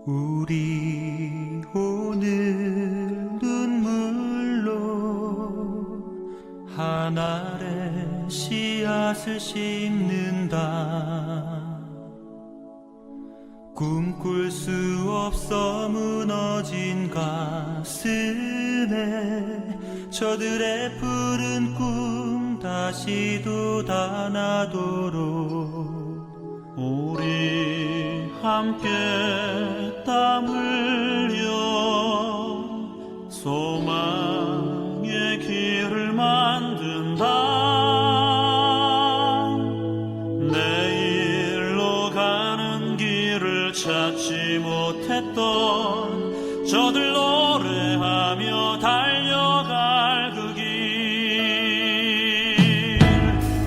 우리 오늘 눈물로 하늘의 씨앗을 심는다. 꿈꿀 수 없어 무너진 가슴에 저들의 푸른 꿈 다시 돋아나도록 우리 함께 땀 흘려 소망의 길을 만든다. 내일로 가는 길을 찾지 못했던 저들 노래하며 달려갈 그 길,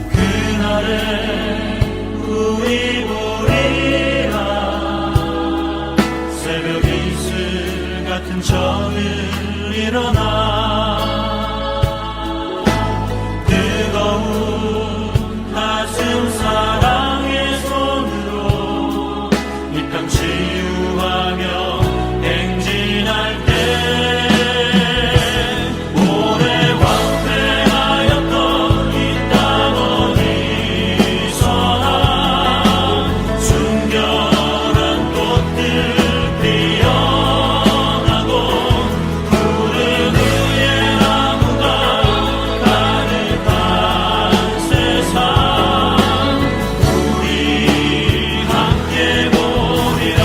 그날에 우리 보리라. 새벽 이슬 같은 저늘 일어나 뜨거운 가슴 사랑의 손으로 이 땅 치유하며 행진할 때 오래 황폐하였던 이 땅 어디서나 순결한 꽃들 피어나고 푸른 의의 나무가 가득한 세상 우리 함께 보리라.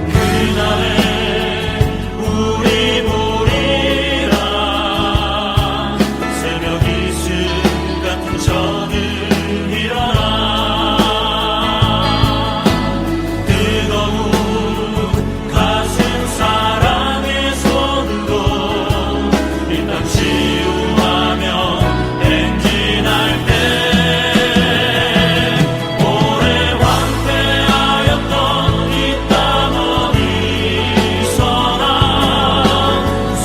그날에 우리 보리라. 새벽 이슬 같은 저들 일어나 뜨거운 가슴 사랑의 손으로 이 땅 치유하며 행진할 때 오래 황폐하였던 이 땅 어디서나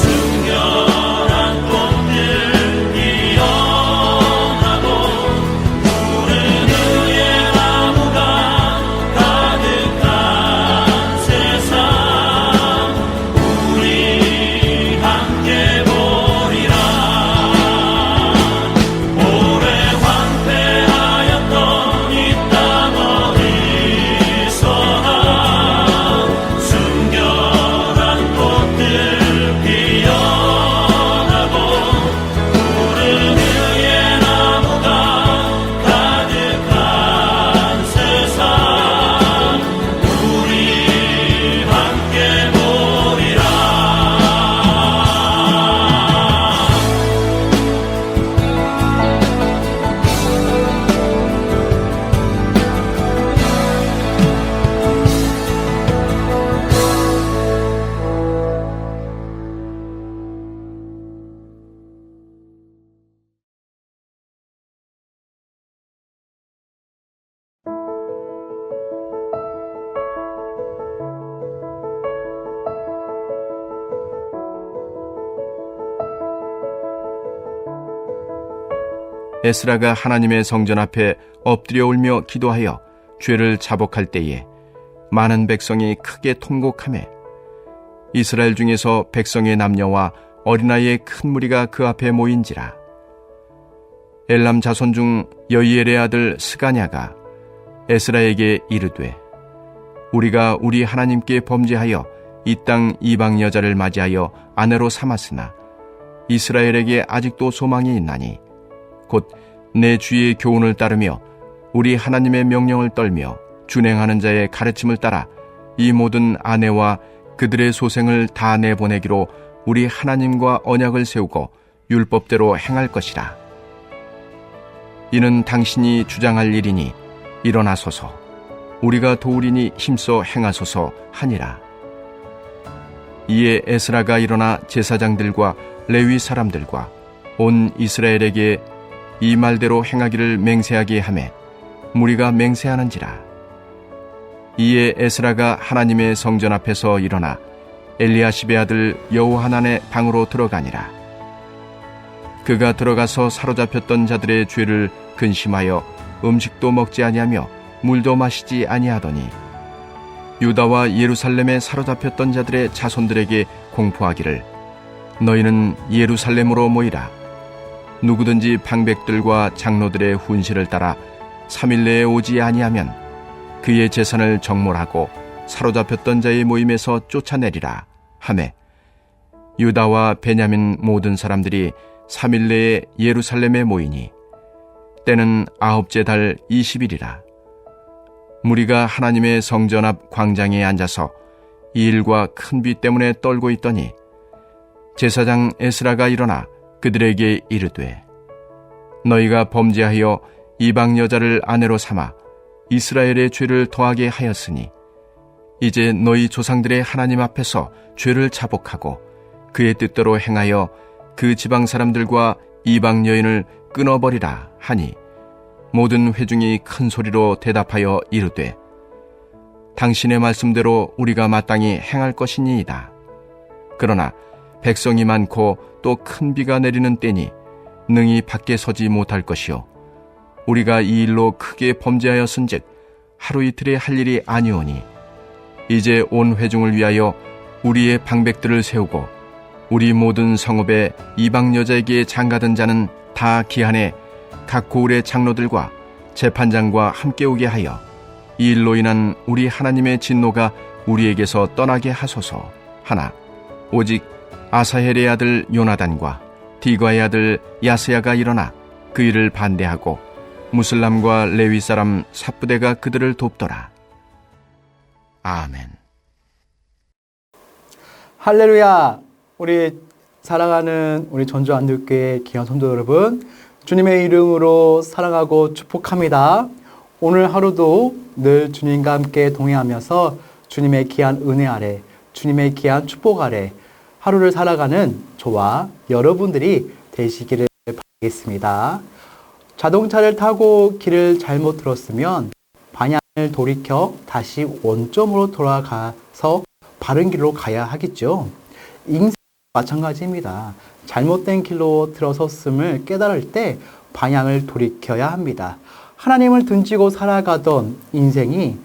순결한 꽃들 피어나고 푸른 의의 나무가 가득한 세상 우리 함께 보리라. 오래 황폐하였던 이 땅 어디서나 순결한 꽃들 피어나고 푸른 의의 나무가 가득한 세상 우리 함께 보리라. 에스라가 하나님의 성전 앞에 엎드려 울며 기도하여 죄를 자복할 때에 많은 백성이 크게 통곡하매 이스라엘 중에서 백성의 남녀와 어린아이의 큰 무리가 그 앞에 모인지라. 엘람 자손 중 여이엘의 아들 스가냐가 에스라에게 이르되 우리가 우리 하나님께 범죄하여 이 땅 이방 여자를 맞이하여 아내로 삼았으나 이스라엘에게 아직도 소망이 있나니 곧 내 주의 교훈을 따르며 우리 하나님의 명령을 떨며 준행하는 자의 가르침을 따라 이 모든 아내와 그들의 소생을 다 내보내기로 우리 하나님과 언약을 세우고 율법대로 행할 것이라. 이는 당신이 주장할 일이니 일어나소서 우리가 도우리니 힘써 행하소서 하니라. 이에 에스라가 일어나 제사장들과 레위 사람들과 온 이스라엘에게 이 말대로 행하기를 맹세하게 하매 무리가 맹세하는지라. 이에 에스라가 하나님의 성전 앞에서 일어나 엘리야십의 아들 여호하난의 방으로 들어가니라. 그가 들어가서 사로잡혔던 자들의 죄를 근심하여 음식도 먹지 아니하며 물도 마시지 아니하더니 유다와 예루살렘에 사로잡혔던 자들의 자손들에게 공포하기를 너희는 예루살렘으로 모이라. 누구든지 방백들과 장로들의 훈시를 따라 3일 내에 오지 아니하면 그의 재산을 정몰하고 사로잡혔던 자의 모임에서 쫓아내리라 하매 유다와 베냐민 모든 사람들이 3일 내에 예루살렘에 모이니 때는 9째 달 20일이라. 무리가 하나님의 성전 앞 광장에 앉아서 이 일과 큰 비 때문에 떨고 있더니 제사장 에스라가 일어나 그들에게 이르되 너희가 범죄하여 이방 여자를 아내로 삼아 이스라엘의 죄를 더하게 하였으니 이제 너희 조상들의 하나님 앞에서 죄를 자복하고 그의 뜻대로 행하여 그 지방 사람들과 이방 여인을 끊어버리라 하니 모든 회중이 큰 소리로 대답하여 이르되 당신의 말씀대로 우리가 마땅히 행할 것이니이다. 그러나 백성이 많고 또 큰 비가 내리는 때니 능히 밖에 서지 못할 것이요 우리가 이 일로 크게 범죄하였은즉 하루 이틀에 할 일이 아니오니 이제 온 회중을 위하여 우리의 방백들을 세우고 우리 모든 성읍에 이방 여자에게 장가든 자는 다 기한에 각 고을의 장로들과 재판장과 함께 오게 하여 이 일로 인한 우리 하나님의 진노가 우리에게서 떠나게 하소서 하나 오직 아사헬의 아들 요나단과 디과의 아들 야스야가 일어나 그 일을 반대하고 무슬람과 레위 사람 삽부대가 그들을 돕더라. 아멘. 할렐루야. 우리 사랑하는 우리 전주 안들교회 귀한 성도 여러분, 주님의 이름으로 사랑하고 축복합니다. 오늘 하루도 늘 주님과 함께 동행하면서 주님의 귀한 은혜 아래, 주님의 귀한 축복 아래 하루를 살아가는 저와 여러분들이 되시기를 바라겠습니다. 자동차를 타고 길을 잘못 들었으면 방향을 돌이켜 다시 원점으로 돌아가서 바른 길로 가야 하겠죠. 인생 마찬가지입니다. 잘못된 길로 들어섰음을 깨달을 때 방향을 돌이켜야 합니다. 하나님을 등지고 살아가던 인생이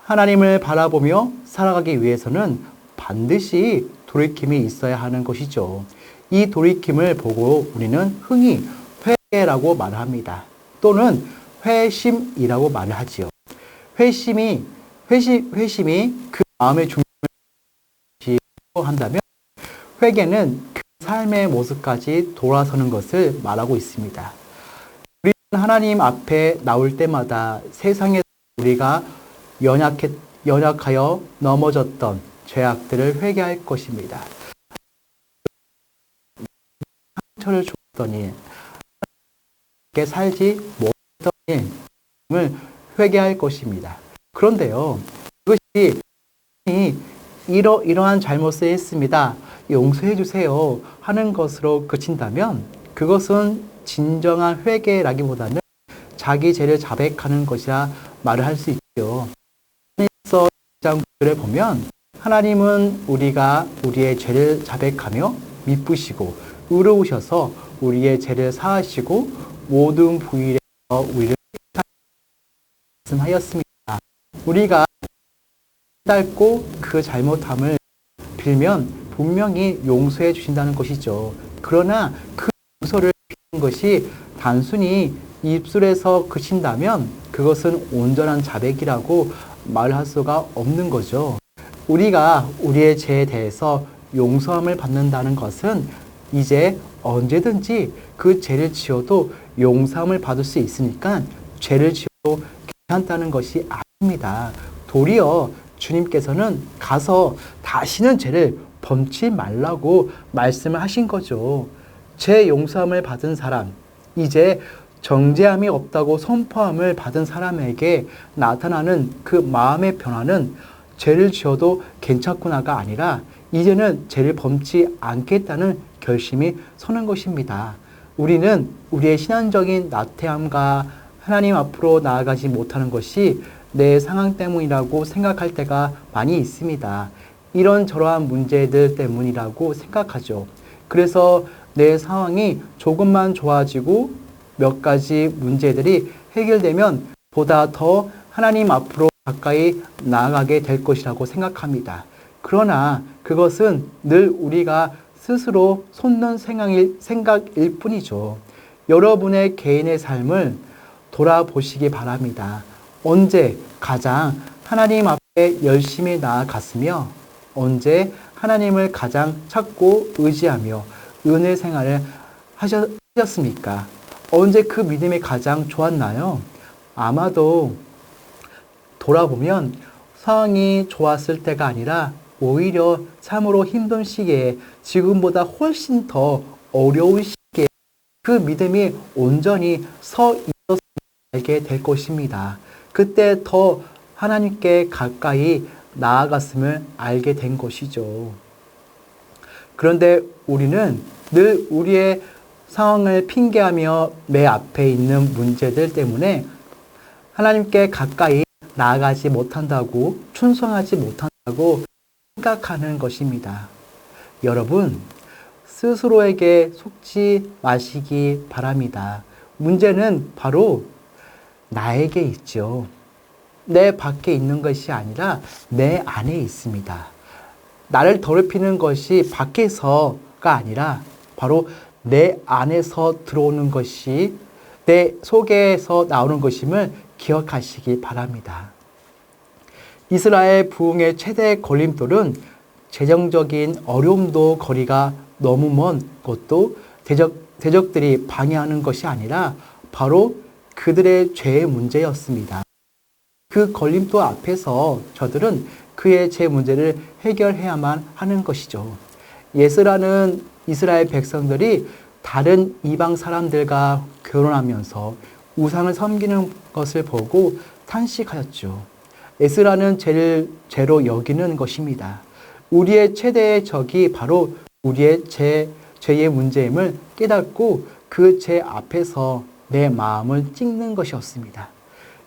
하나님을 바라보며 살아가기 위해서는 반드시 돌이킴이 있어야 하는 것이죠. 이 돌이킴을 보고 우리는 흔히 회개라고 말을 합니다. 또는 회심이라고 말을 하지요. 회심이 그 마음의 중심을 한다면 회개는 그 삶의 모습까지 돌아서는 것을 말하고 있습니다. 우리는 하나님 앞에 나올 때마다 세상에 우리가 연약하여 넘어졌던 죄악들을 회개할 것입니다. 상처를 줬더니 살지 못했던 일을 회개할 것입니다. 그런데요, 그것이 이러한 잘못을 했습니다. 용서해 주세요 하는 것으로 그친다면 그것은 진정한 회개라기보다는 자기 죄를 자백하는 것이라 말을 할 수 있죠. 그래서 1장을 보면 하나님은 우리가 우리의 죄를 자백하며 미쁘시고 의로우셔서 우리의 죄를 사하시고 모든 부위에서 우리를 말씀하였습니다. 우리가 깨닫고 그 잘못함을 빌면 분명히 용서해 주신다는 것이죠. 그러나 그 용서를 비는 것이 단순히 입술에서 그친다면 그것은 온전한 자백이라고 말할 수가 없는 거죠. 우리가 우리의 죄에 대해서 용서함을 받는다는 것은 이제 언제든지 그 죄를 지어도 용서함을 받을 수 있으니까 죄를 지어도 괜찮다는 것이 아닙니다. 도리어 주님께서는 가서 다시는 죄를 범치 말라고 말씀을 하신 거죠. 죄 용서함을 받은 사람, 이제 정죄함이 없다고 선포함을 받은 사람에게 나타나는 그 마음의 변화는 죄를 지어도 괜찮구나가 아니라 이제는 죄를 범치 않겠다는 결심이 서는 것입니다. 우리는 우리의 신앙적인 나태함과 하나님 앞으로 나아가지 못하는 것이 내 상황 때문이라고 생각할 때가 많이 있습니다. 이런저러한 문제들 때문이라고 생각하죠. 그래서 내 상황이 조금만 좋아지고 몇 가지 문제들이 해결되면 보다 더 하나님 앞으로 가까이 나아가게 될 것이라고 생각합니다. 그러나 그것은 늘 우리가 스스로 솟는 생각일 뿐이죠. 여러분의 개인의 삶을 돌아보시기 바랍니다. 언제 가장 하나님 앞에 열심히 나아갔으며 언제 하나님을 가장 찾고 의지하며 은혜 생활을 하셨습니까? 언제 그 믿음이 가장 좋았나요? 아마도 돌아보면 상황이 좋았을 때가 아니라 오히려 참으로 힘든 시기에 지금보다 훨씬 더 어려운 시기에 그 믿음이 온전히 서 있었을 알게 될 것입니다. 그때 더 하나님께 가까이 나아갔음을 알게 된 것이죠. 그런데 우리는 늘 우리의 상황을 핑계하며 내 앞에 있는 문제들 때문에 하나님께 가까이 나아가지 못한다고, 충성하지 못한다고 생각하는 것입니다. 여러분, 스스로에게 속지 마시기 바랍니다. 문제는 바로 나에게 있죠. 내 밖에 있는 것이 아니라 내 안에 있습니다. 나를 더럽히는 것이 밖에서가 아니라 바로 내 안에서 들어오는 것이 내 속에서 나오는 것임을 기억하시기 바랍니다. 이스라엘 부흥의 최대 걸림돌은 재정적인 어려움도 거리가 너무 먼 것도 대적들이 방해하는 것이 아니라 바로 그들의 죄의 문제였습니다. 그 걸림돌 앞에서 저들은 그의 죄 문제를 해결해야만 하는 것이죠. 예스라는 이스라엘 백성들이 다른 이방 사람들과 결혼하면서 우상을 섬기는 것을 보고 탄식하였죠. 에스라는 죄를 죄로 여기는 것입니다. 우리의 최대의 적이 바로 우리의 죄의 문제임을 깨닫고 그 죄 앞에서 내 마음을 찍는 것이었습니다.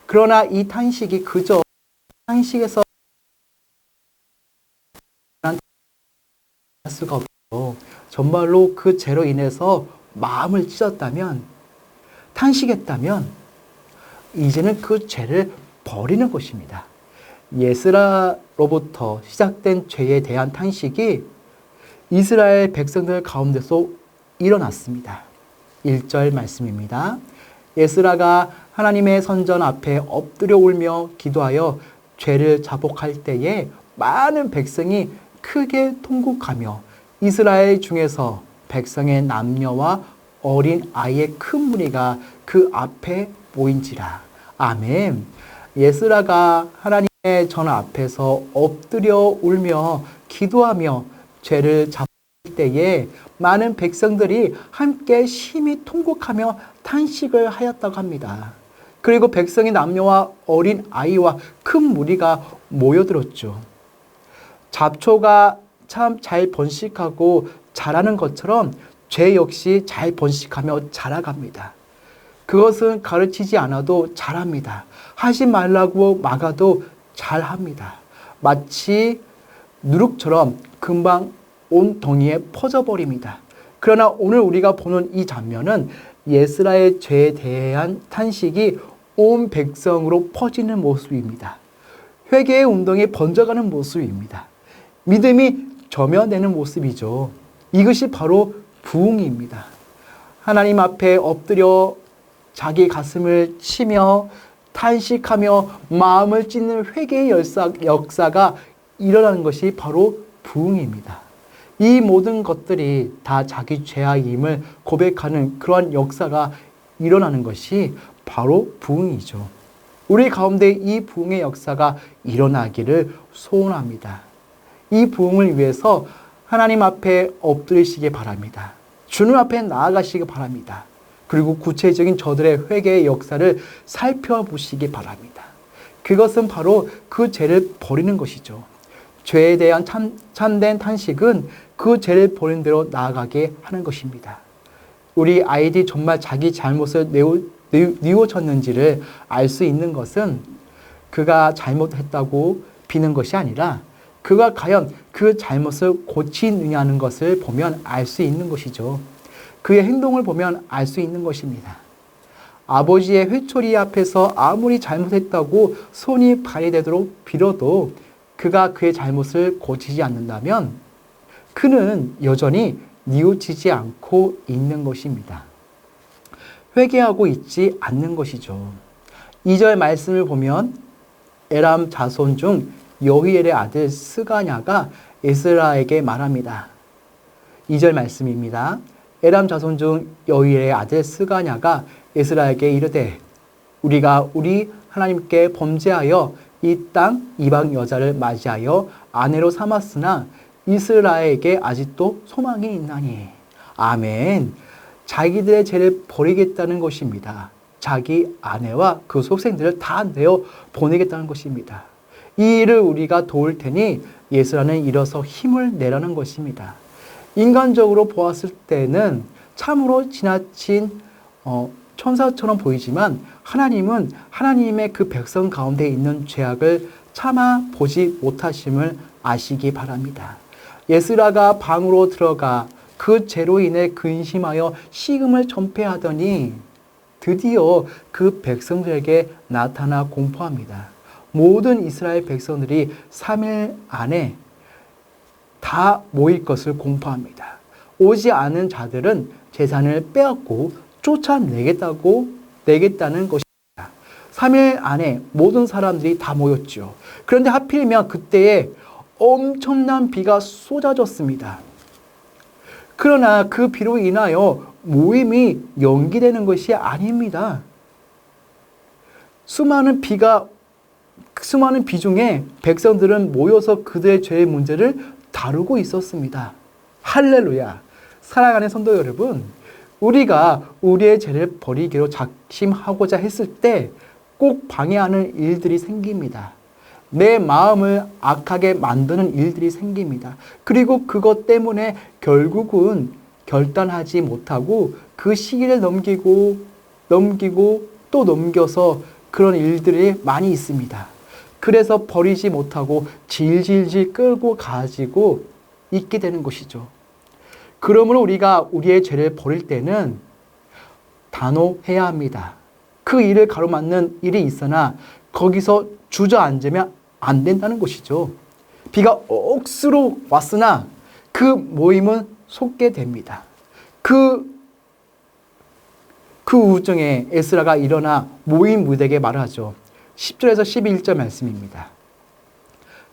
그러나 이 탄식이 그저 탄식에서 할 수가 없고 정말로 그 죄로 인해서 마음을 찢었다면, 탄식했다면 이제는 그 죄를 버리는 것입니다. 예스라로부터 시작된 죄에 대한 탄식이 이스라엘 백성들 가운데서 일어났습니다. 1절 말씀입니다. 예스라가 하나님의 선전 앞에 엎드려 울며 기도하여 죄를 자복할 때에 많은 백성이 크게 통곡하며 이스라엘 중에서 백성의 남녀와 어린 아이의 큰 무리가 그 앞에 모인지라. 아멘. 예스라가 하나님의 전 앞에서 엎드려 울며 기도하며 죄를 자복할 때에 많은 백성들이 함께 심히 통곡하며 탄식을 하였다고 합니다. 그리고 백성의 남녀와 어린 아이와 큰 무리가 모여들었죠. 잡초가 참 잘 번식하고 자라는 것처럼 죄 역시 잘 번식하며 자라갑니다. 그것은 가르치지 않아도 잘합니다. 하지 말라고 막아도 잘합니다. 마치 누룩처럼 금방 온 덩이에 퍼져버립니다. 그러나 오늘 우리가 보는 이 장면은 예스라의 죄에 대한 탄식이 온 백성으로 퍼지는 모습입니다. 회개의 운동이 번져가는 모습입니다. 믿음이 저면되는 모습이죠. 이것이 바로 부흥입니다. 하나님 앞에 엎드려 자기 가슴을 치며 탄식하며 마음을 찢는 회개의 역사가 일어나는 것이 바로 부흥입니다. 이 모든 것들이 다 자기 죄악임을 고백하는 그러한 역사가 일어나는 것이 바로 부흥이죠. 우리 가운데 이 부흥의 역사가 일어나기를 소원합니다. 이 부흥을 위해서 하나님 앞에 엎드리시기 바랍니다. 주님 앞에 나아가시기 바랍니다. 그리고 구체적인 저들의 회개의 역사를 살펴보시기 바랍니다. 그것은 바로 그 죄를 버리는 것이죠. 죄에 대한 참된 탄식은 그 죄를 버린 대로 나아가게 하는 것입니다. 우리 아이들이 정말 자기 잘못을 뉘우쳤는지를 알 수 있는 것은 그가 잘못했다고 비는 것이 아니라 그가 과연 그 잘못을 고치느냐는 것을 보면 알 수 있는 것이죠. 그의 행동을 보면 알 수 있는 것입니다. 아버지의 회초리 앞에서 아무리 잘못했다고 손이 발휘되도록 빌어도 그가 그의 잘못을 고치지 않는다면 그는 여전히 뉘우치지 않고 있는 것입니다. 회개하고 있지 않는 것이죠. 2절 말씀을 보면 에람 자손 중 여히엘의 아들 스가냐가 에스라에게 말합니다. 2절 말씀입니다. 에람 자손 중 여히엘의 아들 스가냐가 에스라에게 이르되 우리가 우리 하나님께 범죄하여 이 땅 이방 여자를 맞이하여 아내로 삼았으나 이스라엘에게 아직도 소망이 있나니. 아멘. 자기들의 죄를 버리겠다는 것입니다. 자기 아내와 그 속생들을 다 내어 보내겠다는 것입니다. 이 일을 우리가 도울 테니 예수라는 일어서 힘을 내라는 것입니다. 인간적으로 보았을 때는 참으로 지나친 천사처럼 보이지만 하나님은 하나님의 그 백성 가운데 있는 죄악을 참아 보지 못하심을 아시기 바랍니다. 에스라가 방으로 들어가 그 죄로 인해 근심하여 식음을 전폐하더니 드디어 그 백성들에게 나타나 공포합니다. 모든 이스라엘 백성들이 3일 안에 다 모일 것을 공포합니다. 오지 않은 자들은 재산을 빼앗고 쫓아내겠다는 것입니다. 3일 안에 모든 사람들이 다 모였죠. 그런데 하필이면 그때에 엄청난 비가 쏟아졌습니다. 그러나 그 비로 인하여 모임이 연기되는 것이 아닙니다. 수많은 비 중에 백성들은 모여서 그들의 죄의 문제를 다루고 있었습니다. 할렐루야. 사랑하는 성도 여러분, 우리가 우리의 죄를 버리기로 작심하고자 했을 때 꼭 방해하는 일들이 생깁니다. 내 마음을 악하게 만드는 일들이 생깁니다. 그리고 그것 때문에 결국은 결단하지 못하고 그 시기를 넘기고 또 넘겨서 그런 일들이 많이 있습니다. 그래서 버리지 못하고 질질질 끌고 가지고 있게 되는 것이죠. 그러므로 우리가 우리의 죄를 버릴 때는 단호해야 합니다. 그 일을 가로막는 일이 있으나 거기서 주저앉으면 안 된다는 것이죠. 비가 억수로 왔으나 그 모임은 속게 됩니다. 그 우중에 에스라가 일어나 모임 무대에게 말을 하죠. 10절에서 11절 말씀입니다.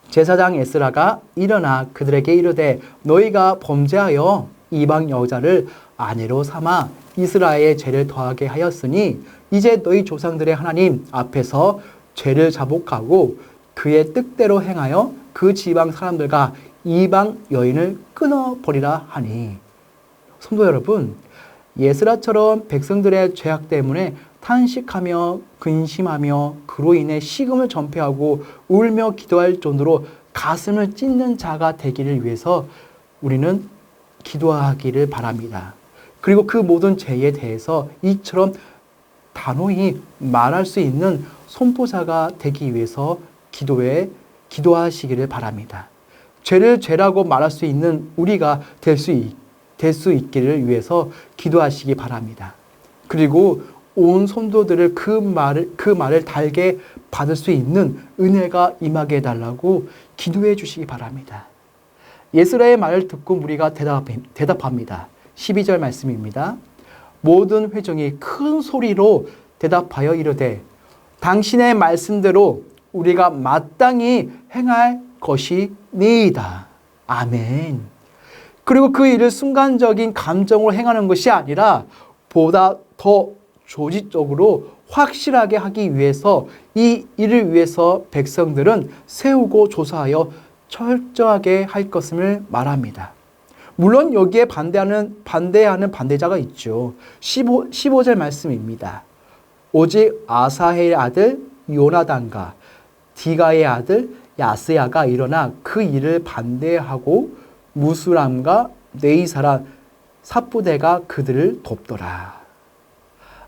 제사장 에스라가 일어나 그들에게 이르되 너희가 범죄하여 이방 여자를 아내로 삼아 이스라엘의 죄를 더하게 하였으니 이제 너희 조상들의 하나님 앞에서 죄를 자복하고 그의 뜻대로 행하여 그 지방 사람들과 이방 여인을 끊어버리라 하니. 성도 여러분, 에스라처럼 백성들의 죄악 때문에 탄식하며 근심하며 그로 인해 식음을 전폐하고 울며 기도할 정도로 가슴을 찢는 자가 되기를 위해서 우리는 기도하기를 바랍니다. 그리고 그 모든 죄에 대해서 이처럼 단호히 말할 수 있는 선포자가 되기 위해서 기도하시기를 바랍니다. 죄를 죄라고 말할 수 있는 우리가 될 수 있기를 위해서 기도하시기 바랍니다. 그리고 온 성도들을 그 말을 달게 받을 수 있는 은혜가 임하게 해달라고 기도해 주시기 바랍니다. 에스라의 말을 듣고 우리가 대답합니다. 12절 말씀입니다. 모든 회중이 큰 소리로 대답하여 이르되 당신의 말씀대로 우리가 마땅히 행할 것이니이다. 아멘. 그리고 그 일을 순간적인 감정으로 행하는 것이 아니라 보다 더 조직적으로 확실하게 하기 위해서 이 일을 위해서 백성들은 세우고 조사하여 철저하게 할 것을 말합니다. 물론 여기에 반대하는 반대자가 있죠. 15절 말씀입니다. 오직 아사헬의 아들 요나단과 디가의 아들 야스야가 일어나 그 일을 반대하고 무술람과 네이사라 삽부대가 그들을 돕더라.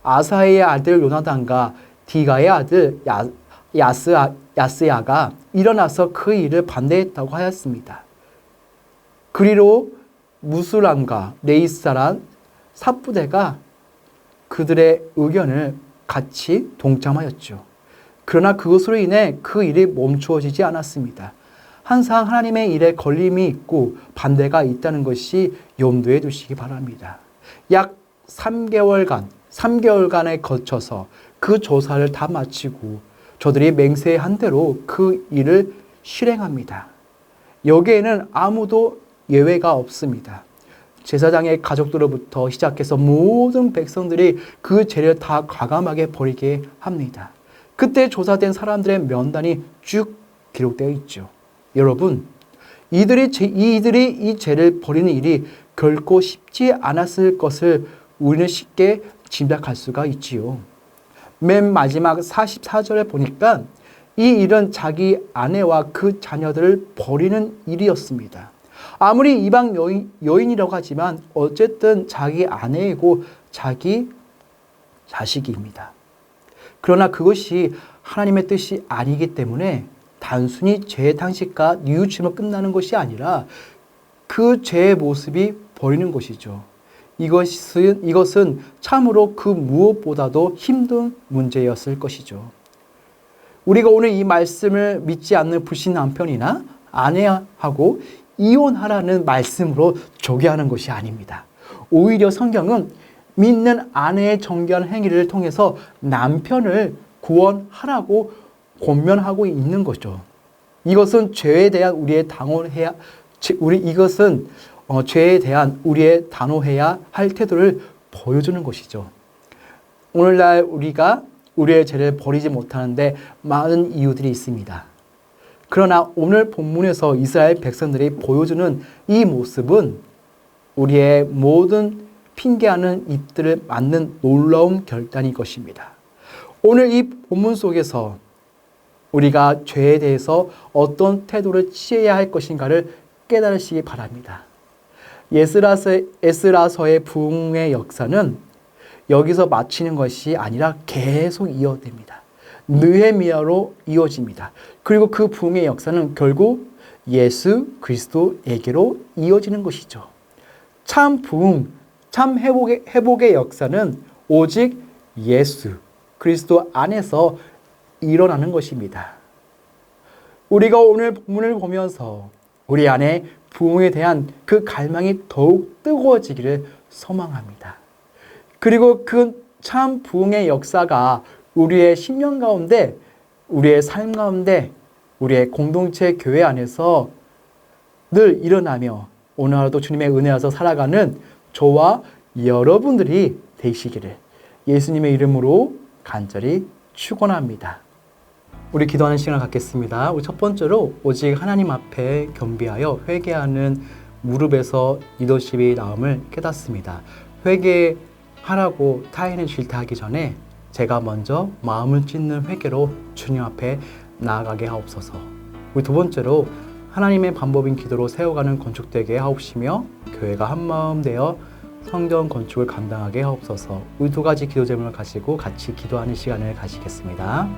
아사의 아들 요나단과 디가의 아들 야스야가 일어나서 그 일을 반대했다고 하였습니다. 그리로 무술람과 네이사라 삽부대가 그들의 의견을 같이 동참하였죠. 그러나 그것으로 인해 그 일이 멈추어지지 않았습니다. 항상 하나님의 일에 걸림이 있고 반대가 있다는 것이 염두에 두시기 바랍니다. 약 3개월간에 거쳐서 그 조사를 다 마치고 저들이 맹세한 대로 그 일을 실행합니다. 여기에는 아무도 예외가 없습니다. 제사장의 가족들로부터 시작해서 모든 백성들이 그 죄를 다 과감하게 버리게 합니다. 그때 조사된 사람들의 명단이 쭉 기록되어 있죠. 여러분, 이들이 이 죄를 버리는 일이 결코 쉽지 않았을 것을 우리는 쉽게 짐작할 수가 있지요. 맨 마지막 44절에 보니까 이 일은 자기 아내와 그 자녀들을 버리는 일이었습니다. 아무리 이방 여인이라고 하지만 어쨌든 자기 아내이고 자기 자식입니다. 그러나 그것이 하나님의 뜻이 아니기 때문에 단순히 죄의 당식과 뉘우침으로 끝나는 것이 아니라 그 죄의 모습이 버리는 것이죠. 이것은 참으로 그 무엇보다도 힘든 문제였을 것이죠. 우리가 오늘 이 말씀을 믿지 않는 불신 남편이나 아내하고 이혼하라는 말씀으로 조기하는 것이 아닙니다. 오히려 성경은 믿는 아내의 정결한 행위를 통해서 남편을 구원하라고 권면하고 있는 거죠. 이것은 죄에 대한 우리의 죄에 대한 우리의 단호해야 할 태도를 보여주는 것이죠. 오늘날 우리가 우리의 죄를 버리지 못하는데 많은 이유들이 있습니다. 그러나 오늘 본문에서 이스라엘 백성들이 보여주는 이 모습은 우리의 모든 핑계하는 입들을 맞는 놀라운 결단인 것입니다. 오늘 이 본문 속에서 우리가 죄에 대해서 어떤 태도를 취해야 할 것인가를 깨달으시기 바랍니다. 에스라서의 부흥의 역사는 여기서 마치는 것이 아니라 계속 이어집니다. 느헤미야로 이어집니다. 그리고 그 부흥의 역사는 결국 예수 그리스도에게로 이어지는 것이죠. 참 부흥, 참 회복의 역사는 오직 예수 그리스도 안에서 일어나는 것입니다. 우리가 오늘 본문을 보면서 우리 안에 부흥에 대한 그 갈망이 더욱 뜨거워지기를 소망합니다. 그리고 그 참 부흥의 역사가 우리의 심령 가운데, 우리의 삶 가운데, 우리의 공동체 교회 안에서 늘 일어나며 오늘 하루도 주님의 은혜 안에서 살아가는 저와 여러분들이 되시기를 예수님의 이름으로 간절히 축원합니다. 우리 기도하는 시간을 갖겠습니다. 우리 첫 번째로 오직 하나님 앞에 겸비하여 회개하는 무릎에서 리더십이 나옴을 깨닫습니다. 회개하라고 타인을 질타하기 전에 제가 먼저 마음을 찢는 회개로 주님 앞에 나아가게 하옵소서. 우리 두 번째로 하나님의 방법인 기도로 세워가는 건축되게 하옵시며 교회가 한마음 되어 성전 건축을 감당하게 하옵소서. 우리 두 가지 기도 제목을 가지고 같이 기도하는 시간을 가지겠습니다.